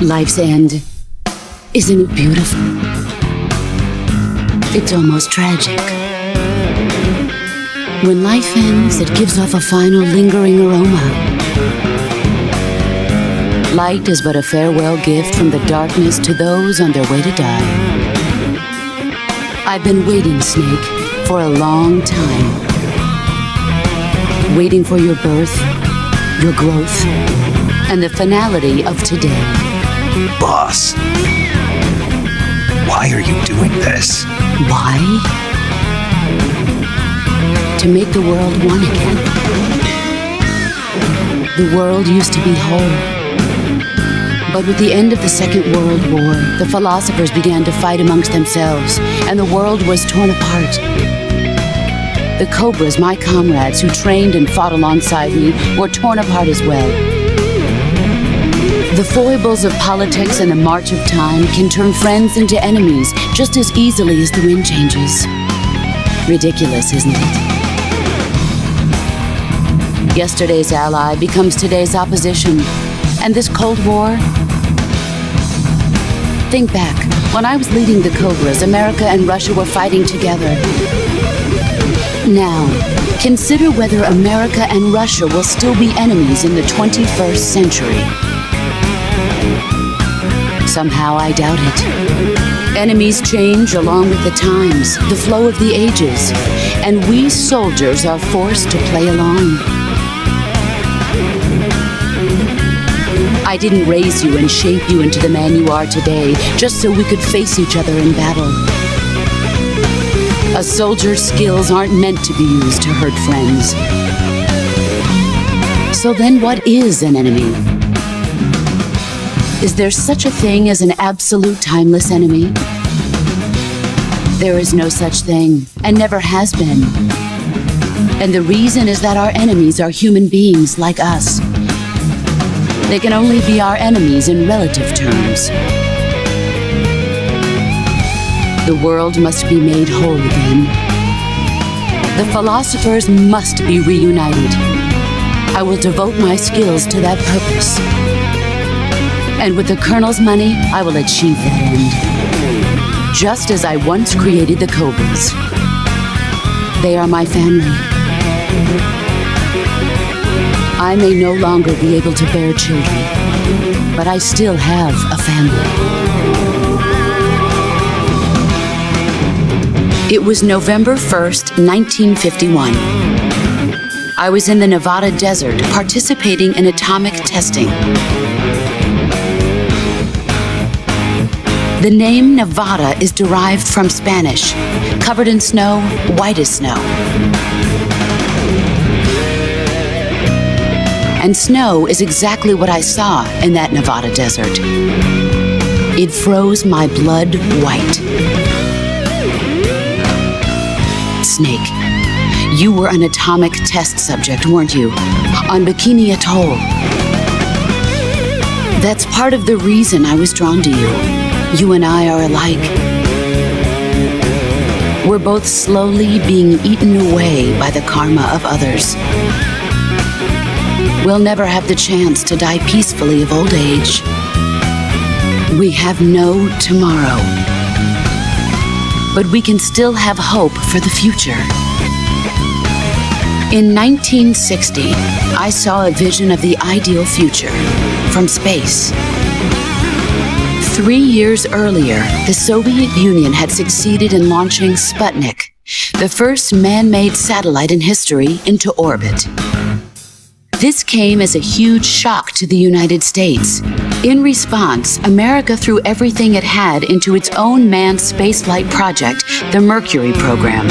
Life's end. Isn't it beautiful? It's almost tragic. When life ends, it gives off a final lingering aroma. Light is but a farewell gift from the darkness to those on their way to die. I've been waiting, Snake, for a long time. Waiting for your birth, your growth, and the finality of today. Boss, why are you doing this? Why? To make the world one again. The world used to be whole. But with the end of the Second World War, the philosophers began to fight amongst themselves, and the world was torn apart. The Cobras, my comrades who trained and fought alongside me, were torn apart as well. The foibles of politics and the march of time can turn friends into enemies just as easily as the wind changes. Ridiculous, isn't it? Yesterday's ally becomes today's opposition. And this Cold War? Think back. When I was leading the Cobras, America and Russia were fighting together. Now, consider whether America and Russia will still be enemies in the 21st century. Somehow I doubt it. Enemies change along with the times, the flow of the ages, and we soldiers are forced to play along. I didn't raise you and shape you into the man you are today just so we could face each other in battle. A soldier's skills aren't meant to be used to hurt friends. So then what is an enemy? Is there such a thing as an absolute timeless enemy? There is no such thing, and never has been. And the reason is that our enemies are human beings like us. They can only be our enemies in relative terms. The world must be made whole again. The philosophers must be reunited. I will devote my skills to that purpose. And with the Colonel's money, I will achieve that end. Just as I once created the Cobras. They are my family. I may no longer be able to bear children, but I still have a family. It was November 1st, 1951. I was in the Nevada desert participating in atomic testing. The name Nevada is derived from Spanish, covered in snow, white as snow. And snow is exactly what I saw in that Nevada desert. It froze my blood white. Snake, you were an atomic test subject, weren't you? On Bikini Atoll. That's part of the reason I was drawn to you. You and I are alike. We're both slowly being eaten away by the karma of others. We'll never have the chance to die peacefully of old age. We have no tomorrow. But we can still have hope for the future. In 1960, I saw a vision of the ideal future from space. 3 years earlier, the Soviet Union had succeeded in launching Sputnik, the first man-made satellite in history, into orbit. This came as a huge shock to the United States. In response, America threw everything it had into its own manned spaceflight project, the Mercury program.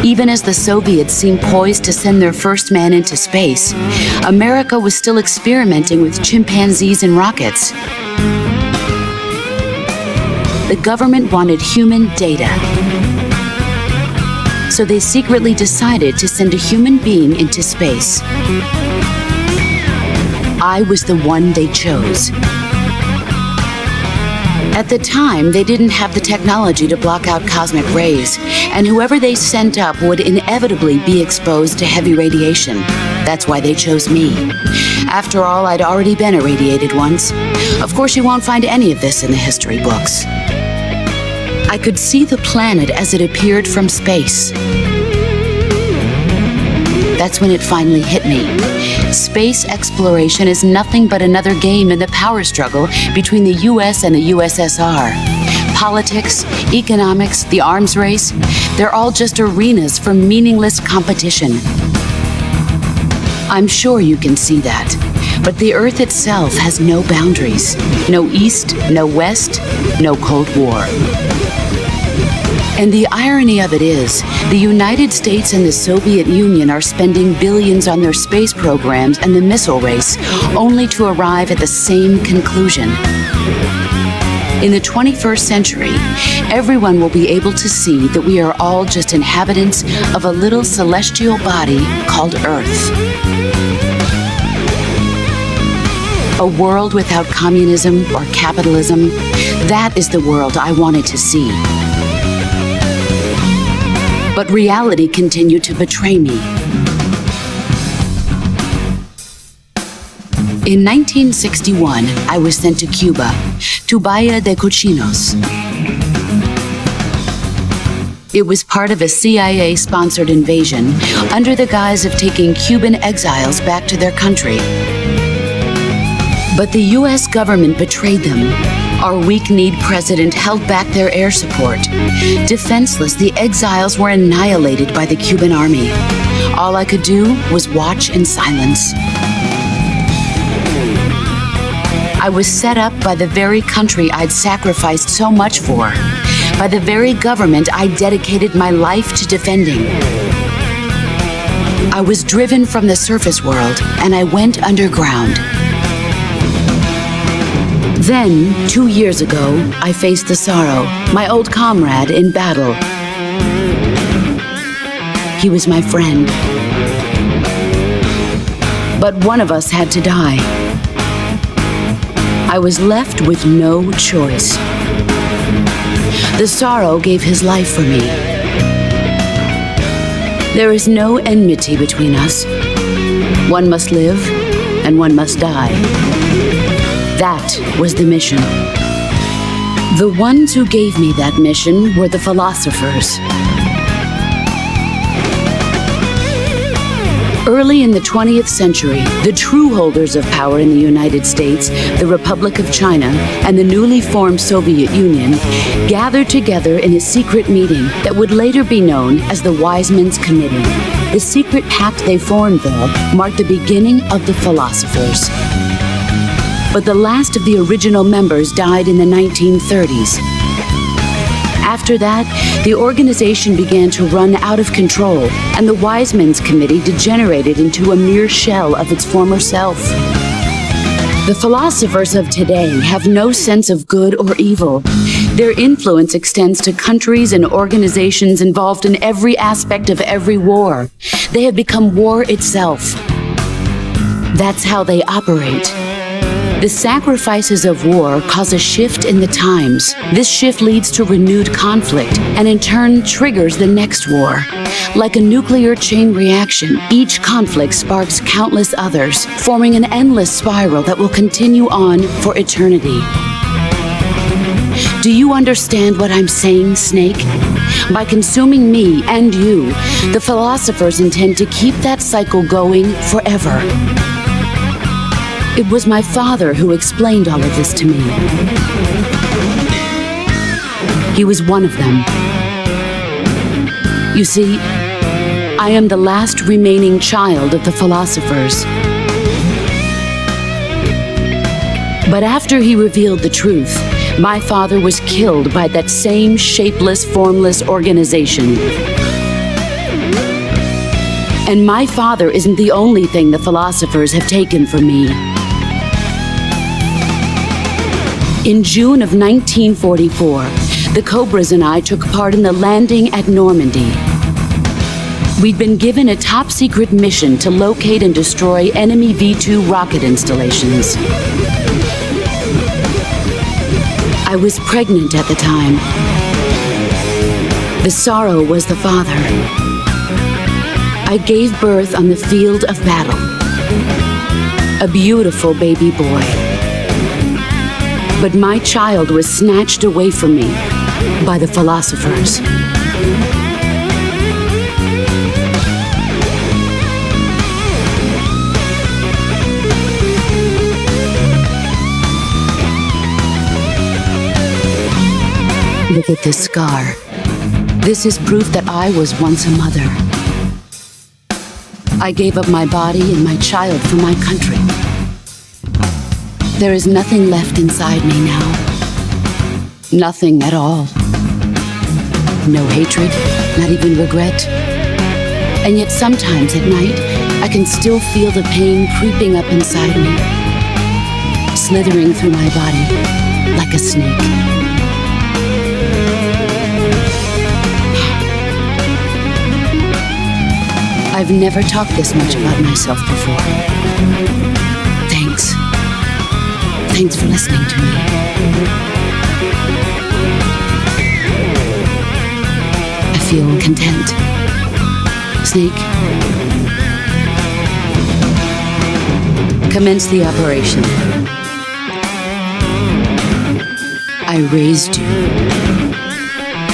Even as the Soviets seemed poised to send their first man into space, America was still experimenting with chimpanzees and rockets. The government wanted human data. So they secretly decided to send a human being into space. I was the one they chose. At the time, they didn't have the technology to block out cosmic rays, and whoever they sent up would inevitably be exposed to heavy radiation. That's why they chose me. After all, I'd already been irradiated once. Of course, you won't find any of this in the history books. I could see the planet as it appeared from space. That's when it finally hit me. Space exploration is nothing but another game in the power struggle between the US and the USSR. Politics, economics, the arms race, they're all just arenas for meaningless competition. I'm sure you can see that, but the Earth itself has no boundaries. No East, no West, no Cold War. And the irony of it is, the United States and the Soviet Union are spending billions on their space programs and the missile race, only to arrive at the same conclusion. In the 21st century, everyone will be able to see that we are all just inhabitants of a little celestial body called Earth. A world without communism or capitalism, that is the world I wanted to see. But reality continued to betray me. In 1961, I was sent to Cuba, to Bahia de Cochinos. It was part of a CIA-sponsored invasion under the guise of taking Cuban exiles back to their country. But the U.S. government betrayed them. Our weak-kneed president held back their air support. Defenseless, the exiles were annihilated by the Cuban army. All I could do was watch in silence. I was set up by the very country I'd sacrificed so much for, by the very government I dedicated my life to defending. I was driven from the surface world, and I went underground. Then, 2 years ago, I faced the Sorrow, my old comrade in battle. He was my friend. But one of us had to die. I was left with no choice. The Sorrow gave his life for me. There is no enmity between us. One must live, and one must die. That was the mission. The ones who gave me that mission were the philosophers. Early in the 20th century, the true holders of power in the United States, the Republic of China, and the newly formed Soviet Union gathered together in a secret meeting that would later be known as the Wise Men's Committee. The secret pact they formed there marked the beginning of the philosophers. But the last of the original members died in the 1930s. After that, the organization began to run out of control, and the Wise Men's Committee degenerated into a mere shell of its former self. The philosophers of today have no sense of good or evil. Their influence extends to countries and organizations involved in every aspect of every war. They have become war itself. That's how they operate. The sacrifices of war cause a shift in the times. This shift leads to renewed conflict and in turn triggers the next war. Like a nuclear chain reaction, each conflict sparks countless others, forming an endless spiral that will continue on for eternity. Do you understand what I'm saying, Snake? By consuming me and you, the philosophers intend to keep that cycle going forever. It was my father who explained all of this to me. He was one of them. You see, I am the last remaining child of the philosophers. But after he revealed the truth, my father was killed by that same shapeless, formless organization. And my father isn't the only thing the philosophers have taken from me. In June of 1944, the Cobras and I took part in the landing at Normandy. We'd been given a top-secret mission to locate and destroy enemy V-2 rocket installations. I was pregnant at the time. The Sorrow was the father. I gave birth on the field of battle. A beautiful baby boy. But my child was snatched away from me by the philosophers. Look at this scar. This is proof that I was once a mother. I gave up my body and my child for my country. There is nothing left inside me now. Nothing at all. No hatred, not even regret. And yet sometimes at night, I can still feel the pain creeping up inside me, slithering through my body like a snake. I've never talked this much about myself before. Thanks. Thanks for listening to me. I feel content. Snake, commence the operation. I raised you.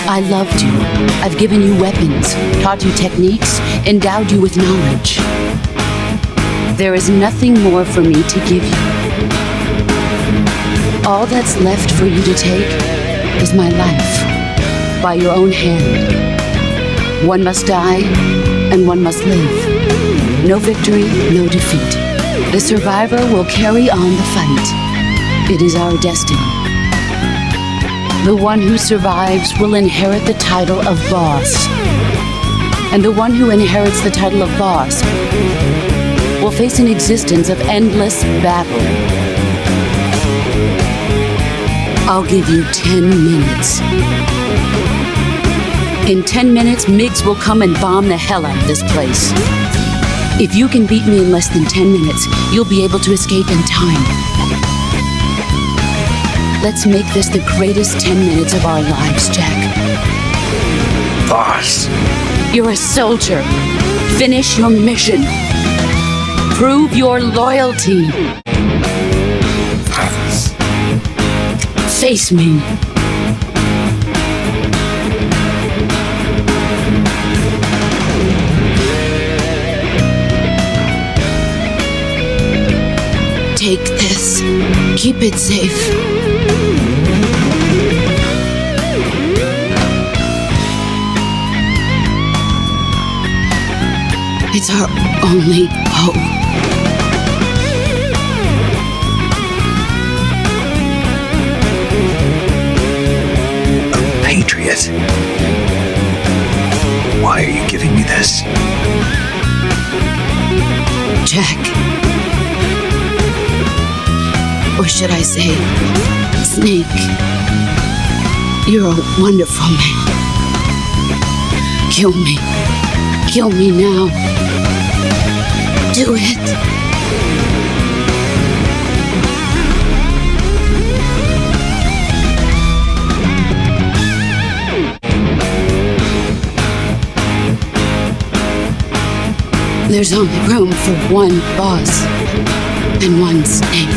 I loved you. I've given you weapons, taught you techniques, endowed you with knowledge. There is nothing more for me to give you. All that's left for you to take is my life, by your own hand. One must die, and one must live. No victory, no defeat. The survivor will carry on the fight. It is our destiny. The one who survives will inherit the title of boss. And the one who inherits the title of boss will face an existence of endless battle. I'll give you 10 minutes. In 10 minutes, MiGs will come and bomb the hell out of this place. If you can beat me in less than 10 minutes, you'll be able to escape in time. Let's make this the greatest 10 minutes of our lives, Jack. Boss. You're a soldier. Finish your mission. Prove your loyalty. Face me. Take this. Keep it safe. It's our only hope. A patriot? Why are you giving me this? Jack. Or should I say, Snake. You're a wonderful man. Kill me. Kill me now. Do it. There's only room for one boss and one snake.